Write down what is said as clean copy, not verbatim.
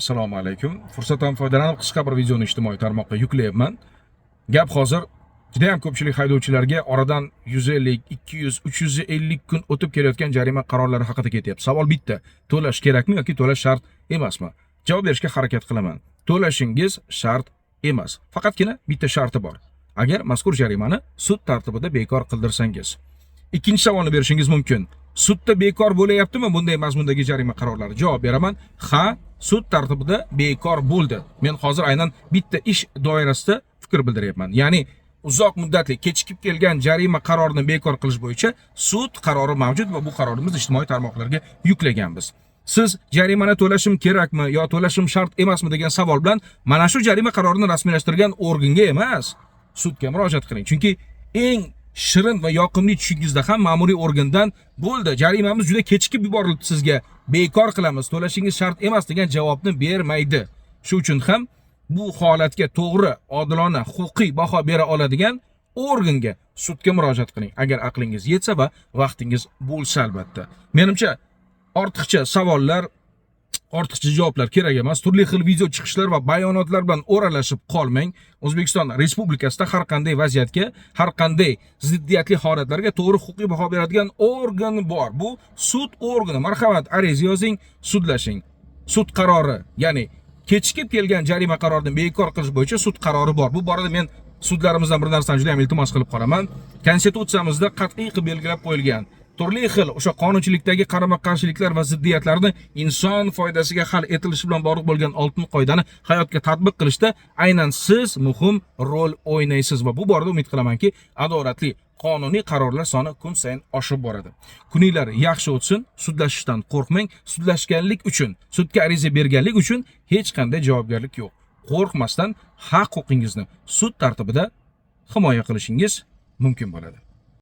Assalomu alaykum. Fursatdan foydalanib qisqa bir videoni ijtimoiy tarmoqqa yuklayapman. Gap hozir juda ham ko'pchilik haydovchilarga oradan 150, 200, 350 kun o'tib kelayotgan jarima qarorlari haqida ketyapti. Savol bitta: to'lash kerakmi yoki to'lash shart emasmi? Javob berishga harakat qilaman. To'lashingiz shart emas. Faqatgina bitta sharti bor. Agar mazkur jarimani sud tartibida bekor qildirsangiz. Ikkinchi savolni berishingiz mumkin. Sudda bekor bo'layaptimi bunday mazmundagi jarima qarorlari? Javob beraman. Ha, sud tartibida bekor bo'ldi. Men hozir aynan bitta ish doirasida fikr bildiryapman. Ya'ni uzoq muddatli kechikib kelgan jarima qarorini bekor qilish bo'yicha sud qarori mavjud va bu qarorimizni ijtimoiy tarmoqlarga yuklaganmiz. Siz jarimani to'lashim kerakmi yo to'lashim shart emasmi degan savol bilan mana shu jarima qarorini rasmiylashtirgan organga emas, sudga murojaat qiling. Chunki eng shirin va yoqimli tushingizda ham ma'muriy organdan bo'ldi, jarimamiz juda kechikib yuborildi, sizga bekor qilamiz, to'lashingiz shart emas degan javobni bermaydi. Shu uchun ham bu holatga to'g'ri, odilona, huquqiy baho bera oladigan organga, sudga murojaat qiling. Agar aqlingiz yetsa va vaqtingiz bo'lsa albatta. Menimcha ortiqcha savollar, ortiqcha javoblar kerak emas. Turli xil video chiqishlar va bayonotlar bilan o'ralashib qolmang. O'zbekiston Respublikasida har qanday vaziyatga, har qanday ziddiyatli holatlarga to'g'ri huquqiy baho beradigan organ bor. Bu sud organi. Marhamat, ariza yozing, sudlashing. Sud qarori, ya'ni kechikib kelgan jarima qarorini bekor qilish bo'yicha sud qarori bor. Bu borada men sudlarimizdan bir narsani juda ham iltimos qilib qolaman. Konstitutsiyamizda qat'iy qilib belgilab qo'yilgan turli xil o'sha qonunchilikdagi qarama-qarshiliklar va ziddiyatlarni inson foydasiga hal etilishi bilan bog'liq bo'lgan oltin qoidani hayotga tatbiq qilishda aynan siz muhim rol o'ynaysiz va bu borada umid qilamanki, adolatli qonuniy qarorlar soni kun sayin oshib boradi. Kuninglar yaxshi o'tsin, sudlashishdan qo'rqmang. Sudlashganlik uchun, sudga ariza berganlik uchun hech qanday javobgarlik yo'q. Qo'rqmasdan haq huquqingizni sud tartibida himoya qilishingiz mumkin bo'ladi.